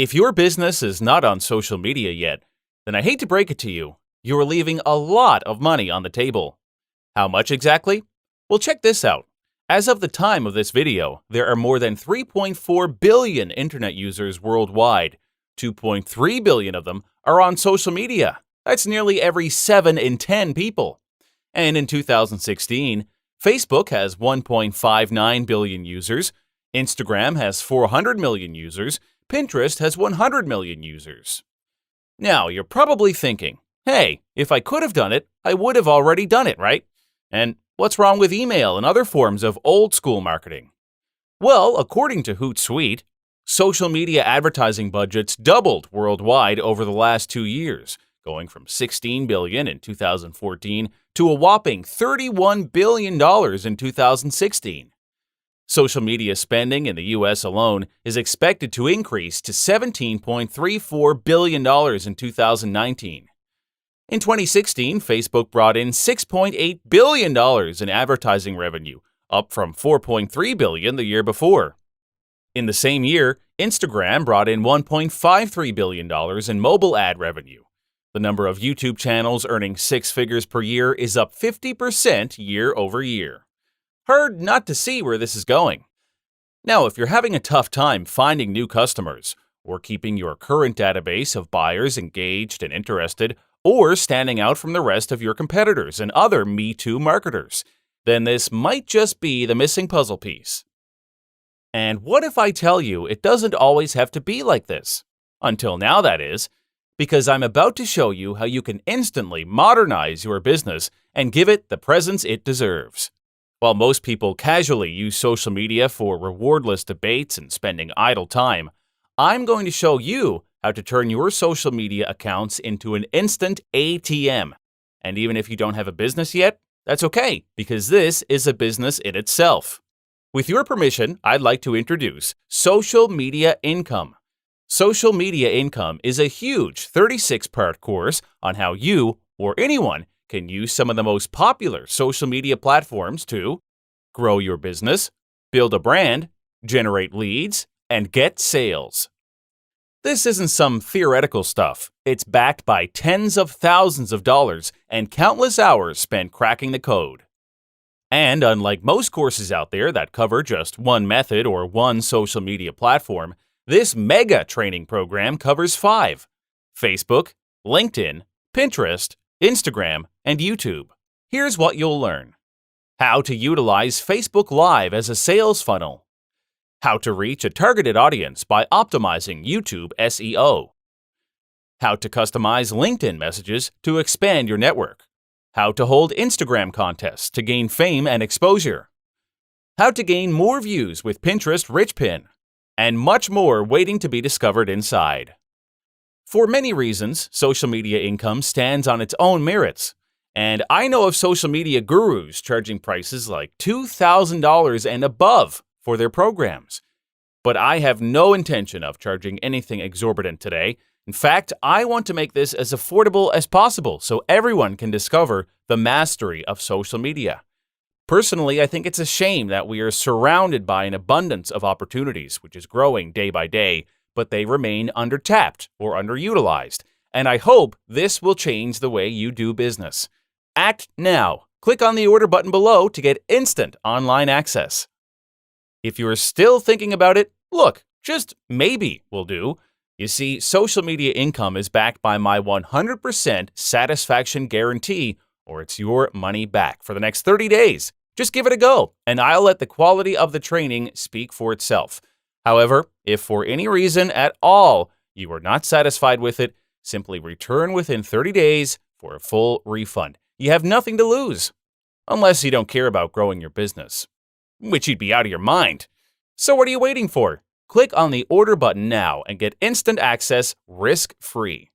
If your business is not on social media yet, then I hate to break it to you, you're leaving a lot of money on the table. How much exactly? Well, check this out. As of the time of this video, there are more than 3.4 billion internet users worldwide. 2.3 billion of them are on social media. That's nearly every 7 in 10 people. And in 2016, Facebook has 1.59 billion users, Instagram has 400 million users, Pinterest has 100 million users. Now, you're probably thinking, hey, if I could have done it, I would have already done it, right? And what's wrong with email and other forms of old-school marketing? Well, according to Hootsuite, social media advertising budgets doubled worldwide over the last 2 years, going from $16 billion in 2014 to a whopping $31 billion in 2016. Social media spending in the U.S. alone is expected to increase to $17.34 billion in 2019. In 2016, Facebook brought in $6.8 billion in advertising revenue, up from $4.3 billion the year before. In the same year, Instagram brought in $1.53 billion in mobile ad revenue. The number of YouTube channels earning 6 figures per year is up 50% year over year. Hard not to see where this is going. Now, if you're having a tough time finding new customers, or keeping your current database of buyers engaged and interested, or standing out from the rest of your competitors and other Me Too marketers, then this might just be the missing puzzle piece. And what if I tell you it doesn't always have to be like this? Until now, that is, because I'm about to show you how you can instantly modernize your business and give it the presence it deserves. While most people casually use social media for rewardless debates and spending idle time, I'm going to show you how to turn your social media accounts into an instant ATM. And even if you don't have a business yet, that's okay, because this is a business in itself. With your permission, I'd like to introduce Social Media Income. Social Media Income is a huge 36-part course on how you, or anyone, can use some of the most popular social media platforms to grow your business, build a brand, generate leads, and get sales. This isn't some theoretical stuff. It's backed by tens of thousands of dollars and countless hours spent cracking the code. And unlike most courses out there that cover just one method or one social media platform, this mega training program covers 5: Facebook, LinkedIn, Pinterest, Instagram, and YouTube. Here's what you'll learn. How to utilize Facebook Live as a sales funnel. How to reach a targeted audience by optimizing YouTube SEO. How to customize LinkedIn messages to expand your network. How to hold Instagram contests to gain fame and exposure. How to gain more views with Pinterest Rich Pin. And much more waiting to be discovered inside. For many reasons, social media income stands on its own merits. And I know of social media gurus charging prices like $2,000 and above for their programs. But I have no intention of charging anything exorbitant today. In fact, I want to make this as affordable as possible so everyone can discover the mastery of social media. Personally, I think it's a shame that we are surrounded by an abundance of opportunities, which is growing day by day, but they remain undertapped or underutilized. And I hope this will change the way you do business. Act now. Click on the order button below to get instant online access. If you are still thinking about it, look, just maybe will do. You see, social media income is backed by my 100% satisfaction guarantee, or it's your money back for the next 30 days. Just give it a go, and I'll let the quality of the training speak for itself. However, if for any reason at all you are not satisfied with it, simply return within 30 days for a full refund. You have nothing to lose, unless you don't care about growing your business, which you'd be out of your mind. So what are you waiting for? Click on the order button now and get instant access risk-free.